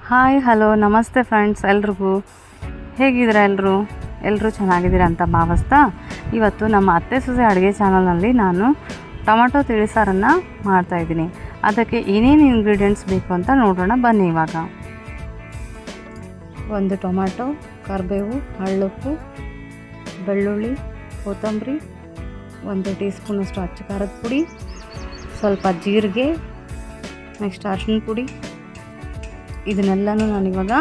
Hi hello ನಮಸ್ತೆ friends, ಎಲ್ರಿಗೂ ಹೇಗಿದ್ದೀರಾ? ಎಲ್ಲರೂ ಚೆನ್ನಾಗಿದ್ದೀರಾ ಅಂತ ಭಾವಿಸ್ತಾ ಇವತ್ತು ನಮ್ಮ ಅತ್ತೆ ಸೊಸೆ ಅಡುಗೆ ಚಾನಲ್ನಲ್ಲಿ ನಾನು ಟೊಮೆಟೊ ತಿಳಿಸಾರನ್ನು ಮಾಡ್ತಾಯಿದ್ದೀನಿ. ಅದಕ್ಕೆ ಏನೇನು ಇಂಗ್ರೀಡಿಯೆಂಟ್ಸ್ ಬೇಕು ಅಂತ ನೋಡೋಣ ಬನ್ನಿ. ಇವಾಗ ಒಂದು ಟೊಮೆಟೊ, ಕರಿಬೇವು, ಹಳ್ಳುಪ್ಪು, ಬೆಳ್ಳುಳ್ಳಿ, ಕೊತ್ತಂಬರಿ, 1 ಟೀ ಸ್ಪೂನಷ್ಟು ಅಚ್ಚ ಖಾರದ ಪುಡಿ, ಸ್ವಲ್ಪ ಜೀರಿಗೆ, ನೆಕ್ಸ್ಟ್ ಅರಿಶಿನ ಪುಡಿ. ಇದನ್ನೆಲ್ಲನೂ ನಾನಿವಾಗ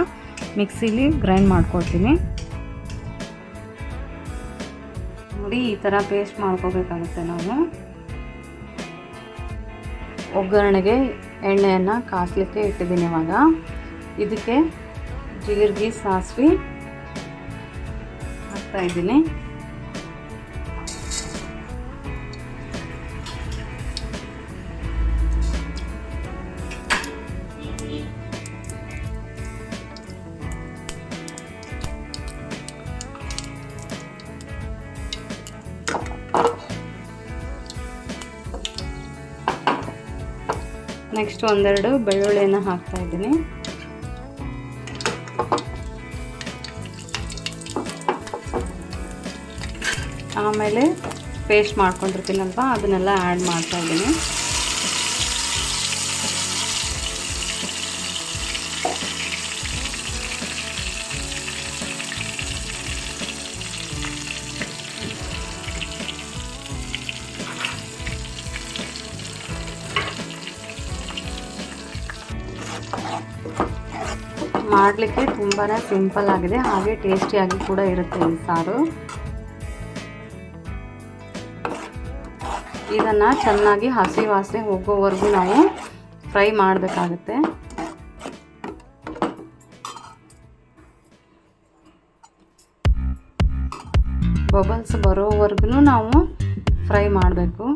ಮಿಕ್ಸಿಲಿ ಗ್ರೈಂಡ್ ಮಾಡ್ಕೊಳ್ತೀನಿ. ನೋಡಿ, ಈ ಥರ ಪೇಸ್ಟ್ ಮಾಡ್ಕೋಬೇಕಾಗುತ್ತೆ. ನಾವು ಒಗ್ಗರಣೆಗೆ ಎಣ್ಣೆಯನ್ನು ಕಾಸಲಿಕ್ಕೆ ಇಟ್ಟಿದ್ದೀನಿ. ಇವಾಗ ಇದಕ್ಕೆ ಜೀರಿಗೆ, ಸಾಸಿವೆ ಹಾಕ್ತಾಯಿದ್ದೀನಿ. ನೆಕ್ಸ್ಟ್ 1-2 ಬೆಳ್ಳುಳ್ಳಿಯನ್ನು ಹಾಕ್ತಾ ಇದ್ದೀನಿ. ಆಮೇಲೆ ಪೇಸ್ಟ್ ಮಾಡ್ಕೊಂಡಿರ್ತೀನಲ್ವ ಅದನ್ನೆಲ್ಲ ಆ್ಯಡ್ ಮಾಡ್ತಾ ಇದ್ದೀನಿ. ಮಾಡಲಿಕ್ಕೆ ತುಂಬಾ ಸಿಂಪಲ್ ಆಗಿದೆ, ಹಾಗೆ ಟೇಸ್ಟಿಯಾಗಿ ಕೂಡ ಇರುತ್ತೆ ಈ ಸಾರು. ಇದನ್ನು ಚೆನ್ನಾಗಿ ಹಸಿ ವಾಸನೆ ಹೋಗೋವರೆಗೂ ನಾವು ಫ್ರೈ ಮಾಡಬೇಕಾಗುತ್ತೆ. ಬಬಲ್ಸ್ ಬರೋವರೆಗೂ ನಾವು ಫ್ರೈ ಮಾಡಬೇಕು.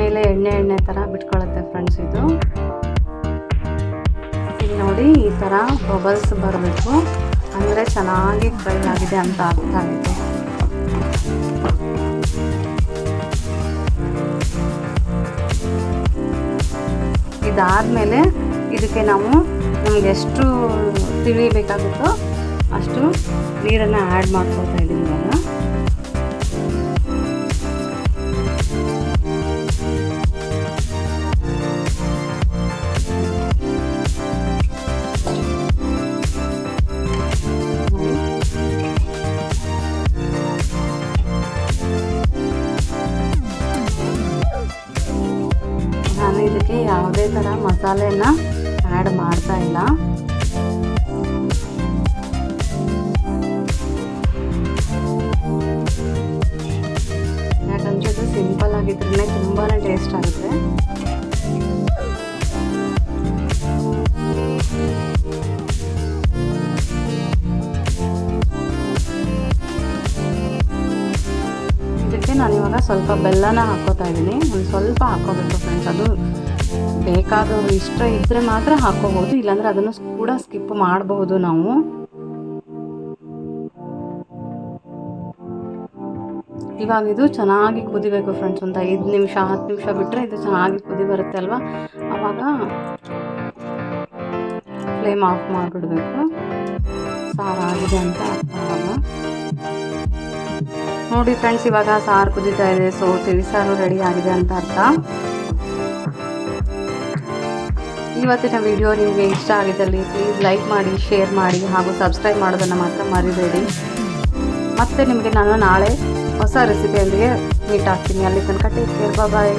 ಮೇಲೆ ಎಣ್ಣೆ ಥರ ಬಿಟ್ಕೊಳ್ಳುತ್ತೆ ಫ್ರೆಂಡ್ಸ್. ಇದು ನೋಡಿ, ಈ ಥರ ಬಬಲ್ಸ್ ಬರಬೇಕು, ಅಂದರೆ ಚೆನ್ನಾಗಿ ಫ್ರೈ ಆಗಿದೆ ಅಂತ ಅರ್ಥ ಆಗಿದೆ. ಇದಾದಮೇಲೆ ಇದಕ್ಕೆ ನಮ್ಗೆ ಎಷ್ಟು ತಿಳಿ ಬೇಕಾಗುತ್ತೋ ಅಷ್ಟು ನೀರನ್ನು ಆ್ಯಡ್ ಮಾಡ್ಕೊಳ್ತಾ ಇದ್ದೀನಿ. ಇವಾಗ ಇದಕ್ಕೆ ಯಾವುದೇ ಥರ ಮಸಾಲೆಯನ್ನು ಆ್ಯಡ್ ಮಾಡ್ತಾ ಇಲ್ಲ. ಯಾಕಂದರೆ ಇದು ಸಿಂಪಲ್ ಆಗಿದ್ರೇ ತುಂಬಾ ಟೇಸ್ಟ್ ಆಗುತ್ತೆ. ಇದಕ್ಕೆ ನಾನಿವಾಗ ಸ್ವಲ್ಪ ಬೆಲ್ಲನ ಹಾಕ್ಕೋತಾ ಇದ್ದೀನಿ. ಒಂದು ಸ್ವಲ್ಪ ಹಾಕ್ಕೋಬೇಕು ಫ್ರೆಂಡ್ಸ್. ಅದು ಬೇಕಾದವರು ಇಷ್ಟ ಇದ್ದರೆ ಮಾತ್ರ ಹಾಕ್ಕೋಬೋದು, ಇಲ್ಲಾಂದರೆ ಅದನ್ನು ಕೂಡ ಸ್ಕಿಪ್ ಮಾಡಬಹುದು ನಾವು. ಇವಾಗ ಇದು ಚೆನ್ನಾಗಿ ಕುದಿಬೇಕು ಫ್ರೆಂಡ್ಸ್. ಒಂದು 5 ನಿಮಿಷ 10 ನಿಮಿಷ ಬಿಟ್ಟರೆ ಇದು ಚೆನ್ನಾಗಿ ಕುದಿ ಬರುತ್ತೆ ಅಲ್ವಾ. ಆವಾಗ ಫ್ಲೇಮ್ ಆಫ್ ಮಾಡಿಬಿಡ್ಬೇಕು. ಸಾರು ಆಗಿದೆ ಅಂತ ಅರ್ಥ ಆವಾಗ. ನೋಡಿ ಫ್ರೆಂಡ್ಸ್, ಇವಾಗ ಸಾರು ಕುದೀತಾ ಇದೆ. ಸೊ ತಿಳಿಸಾರು ರೆಡಿ ಆಗಿದೆ ಅಂತ ಅರ್ಥ. ಇವತ್ತಿನ ವಿಡಿಯೋ ನಿಮಗೆ ಇಷ್ಟ ಆಗಿದ್ದಲ್ಲಿ ಪ್ಲೀಸ್ ಲೈಕ್ ಮಾಡಿ, ಶೇರ್ ಮಾಡಿ, ಹಾಗೂ ಸಬ್ಸ್ಕ್ರೈಬ್ ಮಾಡೋದನ್ನು ಮಾತ್ರ ಮರಿಬೇಡಿ. ಮತ್ತೆ ನಿಮಗೆ ನಾನು ನಾಳೆ ಹೊಸ ರೆಸಿಪಿಯೊಂದಿಗೆ ಮೀಟ್ ಆಗ್ತೀನಿ. ಅಲ್ಲಿ ತನಕ ಟೇಕ್ ಕೇರ್, ಬಾಯ್.